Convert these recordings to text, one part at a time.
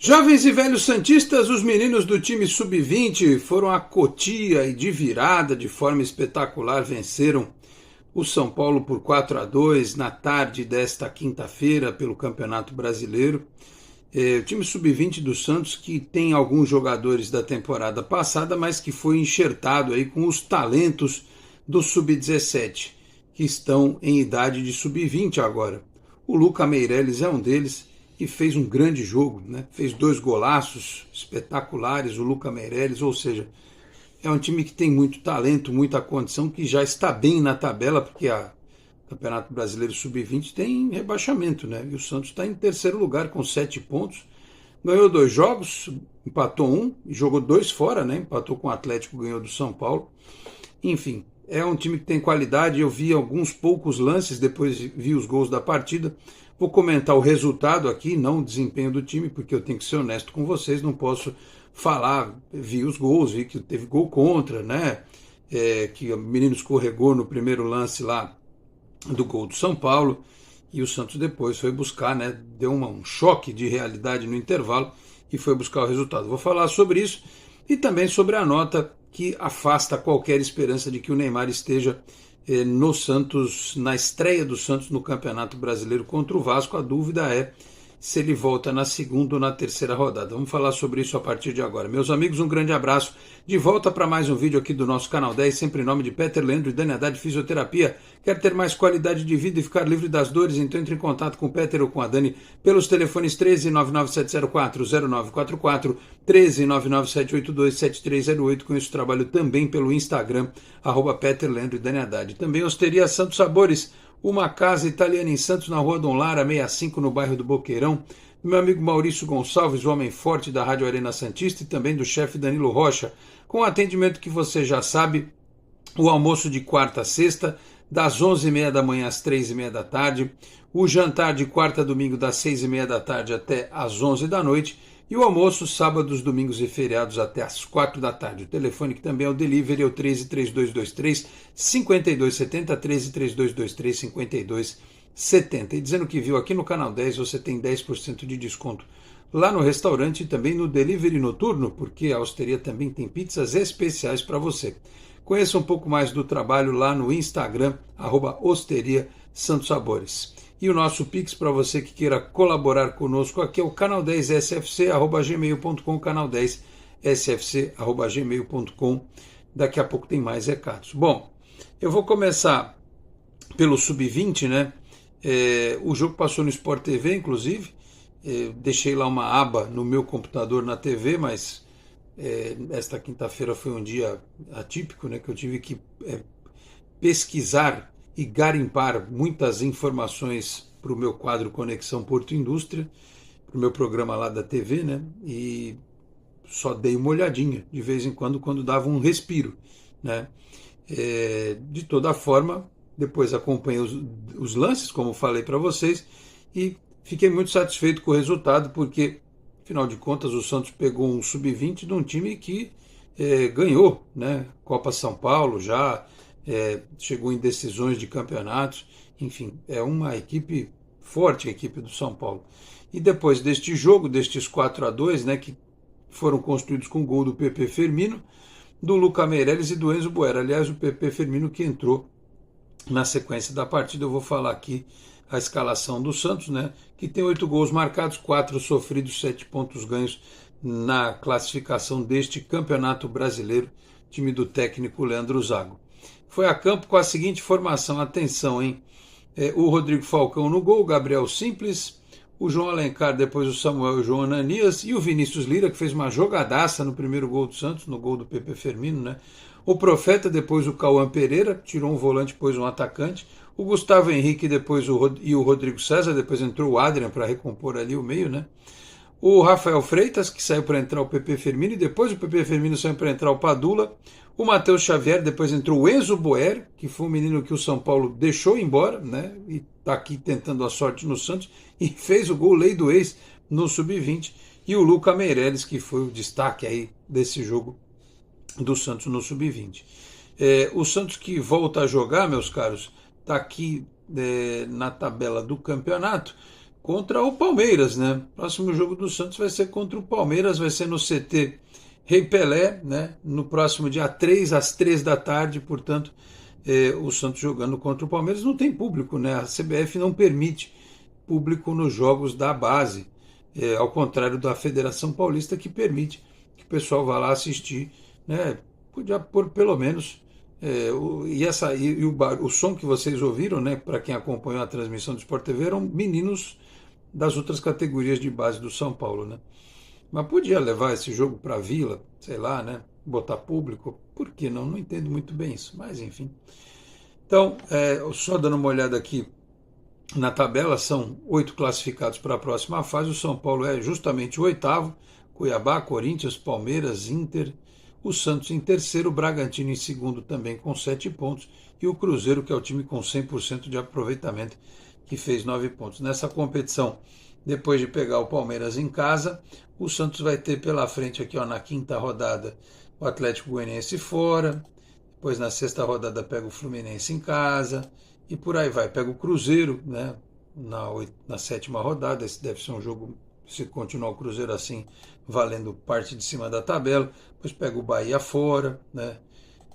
Jovens e velhos santistas, os meninos do time sub-20 foram a Cotia e de virada, de forma espetacular, venceram o São Paulo por 4-2 na tarde desta quinta-feira pelo Campeonato Brasileiro. O time sub-20 do Santos, que tem alguns jogadores da temporada passada, mas que foi enxertado aí com os talentos do sub-17, que estão em idade de sub-20 agora. O Luca Meireles é um deles e fez um grande jogo, né? Fez 2 golaços espetaculares, o Luca Meireles, ou seja, é um time que tem muito talento, muita condição, que já está bem na tabela, porque o Campeonato Brasileiro Sub-20 tem rebaixamento, né? E o Santos está em terceiro lugar com 7 pontos, ganhou 2 jogos, empatou 1 e jogou 2 fora, né? Empatou com o Atlético, ganhou do São Paulo. Enfim, é um time que tem qualidade. Eu vi alguns poucos lances, depois vi os gols da partida. Vou comentar o resultado aqui, não o desempenho do time, porque eu tenho que ser honesto com vocês, não posso falar, vi os gols, vi que teve gol contra, né? Que o menino escorregou no primeiro lance lá do gol do São Paulo, e o Santos depois foi buscar, né? Deu um choque de realidade no intervalo e foi buscar o resultado. Vou falar sobre isso e também sobre a nota que afasta qualquer esperança de que o Neymar esteja no Santos, na estreia do Santos no Campeonato Brasileiro contra o Vasco. A dúvida é se ele volta na segunda ou na terceira rodada. Vamos falar sobre isso a partir de agora. Meus amigos, um grande abraço. De volta para mais um vídeo aqui do nosso Canal 10, sempre em nome de Peter Leandro e Dani Haddad Fisioterapia. Quer ter mais qualidade de vida e ficar livre das dores? Então entre em contato com o Peter ou com a Dani pelos telefones 13 99704 0944, 13 99782 7308. Com isso trabalho também pelo Instagram, @Peter Leandro e Dani Haddad. Também Osteria Santos Sabores, uma casa italiana em Santos, na Rua Dom Lara, 65, no bairro do Boqueirão. Do meu amigo Maurício Gonçalves, o homem forte da Rádio Arena Santista, e também do chefe Danilo Rocha, com o atendimento que você já sabe, o almoço de quarta a sexta, das 11h30 da manhã às 3h30 da tarde, o jantar de quarta a domingo das 6h30 da tarde até às 11 da noite, e o almoço sábados, domingos e feriados até às 4 da tarde. O telefone, que também é o delivery, é o 13 3223 5270, 13 3223 5270. E dizendo que viu aqui no Canal 10, você tem 10% de desconto lá no restaurante e também no delivery noturno, porque a Osteria também tem pizzas especiais para você. Conheça um pouco mais do trabalho lá no Instagram, @Osteria Santos Sabores. E o nosso Pix, para você que queira colaborar conosco aqui, é o canal10sfc@gmail.com, canal10sfc@gmail.com. Daqui a pouco tem mais recados. Bom, eu vou começar pelo Sub-20, né? O jogo passou no Sport TV, inclusive. Deixei lá uma aba no meu computador na TV, mas esta quinta-feira foi um dia atípico, né? Que eu tive que pesquisar e garimpar muitas informações para o meu quadro Conexão Porto Indústria, para o meu programa lá da TV, né? E só dei uma olhadinha de vez em quando dava um respiro, né? De toda forma, depois acompanhei os lances, como falei para vocês, e fiquei muito satisfeito com o resultado, porque, afinal de contas, o Santos pegou um sub-20 de um time que ganhou, né? Copa São Paulo já, chegou em decisões de campeonatos, enfim, é uma equipe forte, a equipe do São Paulo. E depois deste jogo, destes 4-2, né, que foram construídos com o gol do PP Firmino, do Luca Meireles e do Enzo Boera. Aliás, o PP Firmino que entrou na sequência da partida. Eu vou falar aqui a escalação do Santos, né, que tem 8 gols marcados, 4 sofridos, 7 pontos ganhos na classificação deste Campeonato Brasileiro, time do técnico Leandro Zago. Foi a campo com a seguinte formação, atenção, hein? O Rodrigo Falcão no gol, o Gabriel Simples, o João Alencar, depois o Samuel e o João Ananias, e o Vinícius Lira, que fez uma jogadaça no primeiro gol do Santos, no gol do PP Firmino, né? O Profeta, depois o Cauã Pereira, tirou um volante, depois um atacante, o Gustavo Henrique, depois o Rodrigo César, depois entrou o Adrian para recompor ali o meio, né? O Rafael Freitas, que saiu para entrar o PP Firmino, e depois o PP Firmino saiu para entrar o Padula. O Matheus Xavier, depois entrou o Enzo Boer, que foi um menino que o São Paulo deixou embora, né? E está aqui tentando a sorte no Santos, e fez o gol lei do ex no Sub-20. E o Luca Meireles, que foi o destaque aí desse jogo do Santos no Sub-20. O Santos, que volta a jogar, meus caros, está aqui na tabela do campeonato, contra o Palmeiras, né? Próximo jogo do Santos vai ser contra o Palmeiras, vai ser no CT Rei Pelé, né? No próximo dia 3, às 3 da tarde, portanto, o Santos jogando contra o Palmeiras. Não tem público, né? A CBF não permite público nos jogos da base, ao contrário da Federação Paulista, que permite que o pessoal vá lá assistir, né? Podia pôr pelo menos o som que vocês ouviram, né, para quem acompanhou a transmissão do Sport TV, eram meninos das outras categorias de base do São Paulo, né? Mas podia levar esse jogo para a Vila, sei lá, né? Botar público, por que não? Não entendo muito bem isso, mas enfim. Então, só dando uma olhada aqui na tabela, são 8 classificados para a próxima fase. O São Paulo é justamente o oitavo, Cuiabá, Corinthians, Palmeiras, Inter, o Santos em terceiro, o Bragantino em segundo também com 7 pontos e o Cruzeiro, que é o time com 100% de aproveitamento, que fez 9 pontos. Nessa competição, depois de pegar o Palmeiras em casa, o Santos vai ter pela frente aqui, ó, na quinta rodada, o Atlético Goianiense fora, depois na sexta rodada pega o Fluminense em casa e por aí vai. Pega o Cruzeiro, né, na sétima rodada, esse deve ser um jogo, se continuar o Cruzeiro assim, valendo parte de cima da tabela, depois pega o Bahia fora, né,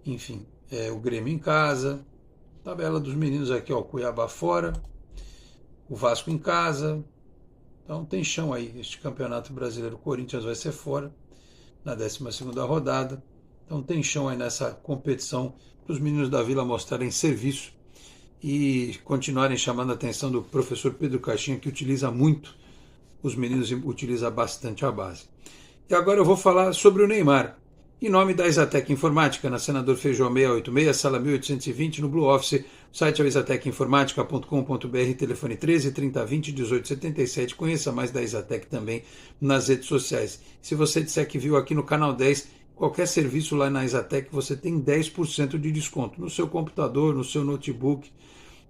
enfim, o Grêmio em casa, tabela dos meninos aqui, ó, Cuiabá fora, o Vasco em casa. Então tem chão aí, este campeonato brasileiro. O Corinthians vai ser fora na 12ª rodada. Então tem chão aí nessa competição para os meninos da Vila mostrarem serviço e continuarem chamando a atenção do professor Pedro Caixinha, que utiliza muito os meninos, utiliza bastante a base. E agora eu vou falar sobre o Neymar. Em nome da Exatec Informática, na Senador Feijó 686, sala 1820, no Blue Office. O site é o exatecinformatica.com.br, telefone 13 3020 1877. Conheça mais da Exatec também nas redes sociais. Se você disser que viu aqui no Canal 10, qualquer serviço lá na Exatec, você tem 10% de desconto no seu computador, no seu notebook.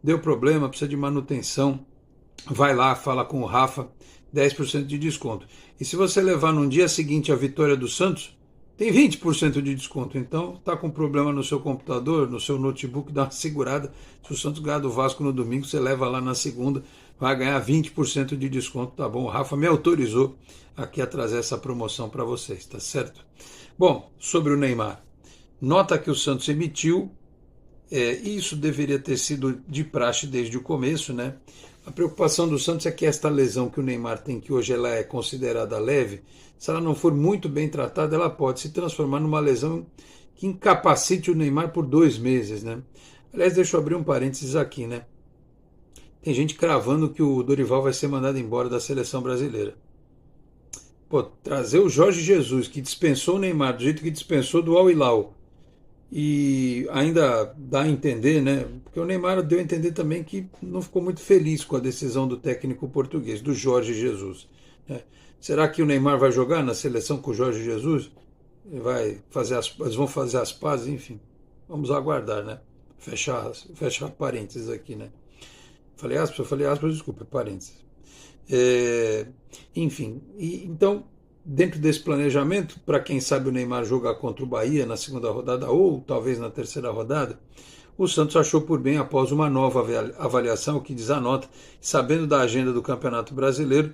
Deu problema, precisa de manutenção, vai lá, fala com o Rafa, 10% de desconto. E se você levar no dia seguinte a vitória do Santos, tem 20% de desconto. Então, está com problema no seu computador, no seu notebook, dá uma segurada. Se o Santos ganhar do Vasco no domingo, você leva lá na segunda, vai ganhar 20% de desconto, tá bom? O Rafa me autorizou aqui a trazer essa promoção para vocês, tá certo? Bom, sobre o Neymar. Nota que o Santos emitiu, isso deveria ter sido de praxe desde o começo, né? A preocupação do Santos é que esta lesão que o Neymar tem, que hoje ela é considerada leve, se ela não for muito bem tratada, ela pode se transformar numa lesão que incapacite o Neymar por 2 meses, né? Aliás, deixa eu abrir um parênteses aqui, né? Tem gente cravando que o Dorival vai ser mandado embora da seleção brasileira. Pô, trazer o Jorge Jesus, que dispensou o Neymar do jeito que dispensou do Al Hilal, e ainda dá a entender, né? Porque o Neymar deu a entender também que não ficou muito feliz com a decisão do técnico português, do Jorge Jesus, né? Será que o Neymar vai jogar na seleção com o Jorge Jesus? Eles vão fazer as pazes, enfim. Vamos aguardar, né? Fechar parênteses aqui, né? Falei aspas, desculpa, parênteses. Enfim, então, dentro desse planejamento, para quem sabe o Neymar jogar contra o Bahia na segunda rodada ou talvez na terceira rodada, o Santos achou por bem, após uma nova avaliação, o que diz a nota, sabendo da agenda do Campeonato Brasileiro,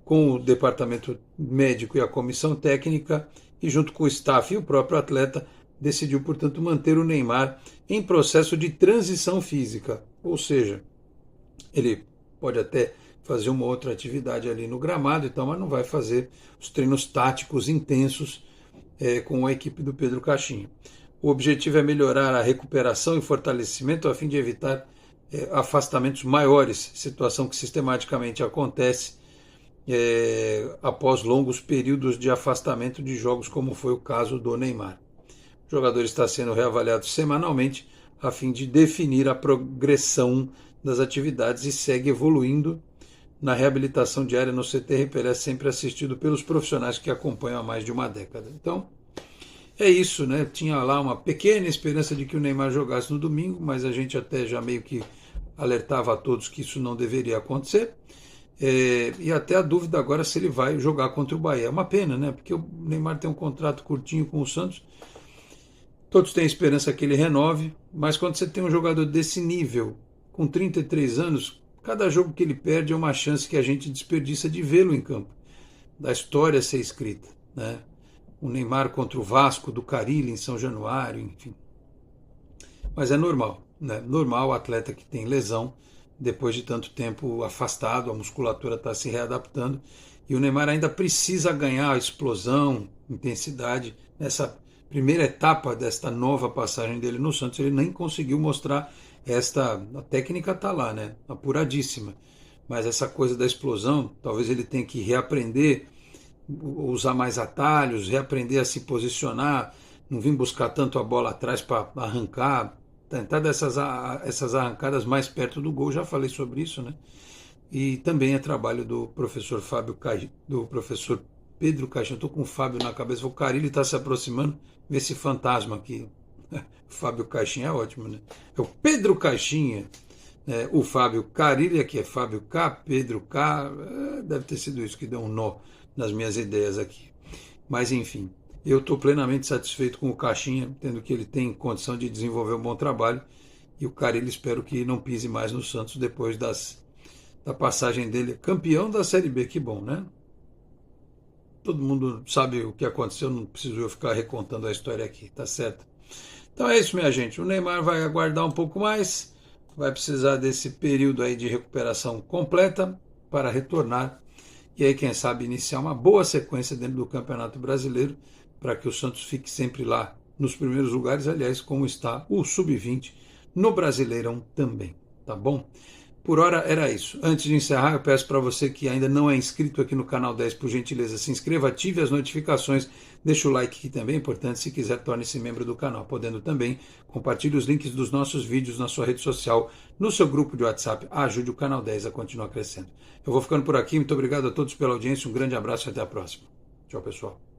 com o departamento médico e a comissão técnica, e junto com o staff e o próprio atleta, decidiu, portanto, manter o Neymar em processo de transição física, ou seja, ele pode até fazer uma outra atividade ali no gramado, então, mas não vai fazer os treinos táticos intensos com a equipe do Pedro Caixinha. O objetivo é melhorar a recuperação e fortalecimento a fim de evitar afastamentos maiores, situação que sistematicamente acontece após longos períodos de afastamento de jogos, como foi o caso do Neymar. O jogador está sendo reavaliado semanalmente a fim de definir a progressão das atividades e segue evoluindo na reabilitação diária no CT Rei Pelé, sempre assistido pelos profissionais que acompanham há mais de uma década. Então, é isso, né? Tinha lá uma pequena esperança de que o Neymar jogasse no domingo, mas a gente até já meio que alertava a todos que isso não deveria acontecer. E até a dúvida agora se ele vai jogar contra o Bahia. É uma pena, né? Porque o Neymar tem um contrato curtinho com o Santos. Todos têm esperança que ele renove, mas quando você tem um jogador desse nível, com 33 anos, Cada jogo que ele perde é uma chance que a gente desperdiça de vê-lo em campo, da história ser escrita, né? O Neymar contra o Vasco, do Carille em São Januário, enfim. Mas é normal, né? Normal o atleta que tem lesão, depois de tanto tempo afastado, a musculatura está se readaptando, e o Neymar ainda precisa ganhar a explosão, intensidade. Nessa primeira etapa desta nova passagem dele no Santos, ele nem conseguiu mostrar a técnica está lá, né? Apuradíssima. Mas essa coisa da explosão, talvez ele tenha que reaprender, usar mais atalhos, reaprender a se posicionar, não vir buscar tanto a bola atrás para arrancar, tentar dessas essas arrancadas mais perto do gol, já falei sobre isso, né? E também é trabalho do professor do professor Pedro Caixinha. Estou com o Fábio na cabeça, o Carille está se aproximando, vê esse fantasma aqui. Fábio Caixinha é ótimo, né? É o Pedro Caixinha, o Fábio Carille, aqui é Fábio K, Pedro K, deve ter sido isso que deu um nó nas minhas ideias aqui. Mas enfim, eu estou plenamente satisfeito com o Caixinha, tendo que ele tem condição de desenvolver um bom trabalho, e o Carille espero que não pise mais no Santos depois da passagem dele, campeão da Série B, que bom, né? Todo mundo sabe o que aconteceu, não preciso eu ficar recontando a história aqui, tá certo? Então é isso, minha gente. O Neymar vai aguardar um pouco mais, vai precisar desse período aí de recuperação completa para retornar e aí, quem sabe, iniciar uma boa sequência dentro do Campeonato Brasileiro para que o Santos fique sempre lá nos primeiros lugares, aliás, como está o Sub-20 no Brasileirão também, tá bom? Por hora era isso. Antes de encerrar, eu peço para você que ainda não é inscrito aqui no canal 10, por gentileza, se inscreva, ative as notificações, deixa o like que também é importante, se quiser torne-se membro do canal, podendo também compartilhe os links dos nossos vídeos na sua rede social, no seu grupo de WhatsApp, ajude o canal 10 a continuar crescendo. Eu vou ficando por aqui, muito obrigado a todos pela audiência, um grande abraço e até a próxima. Tchau, pessoal.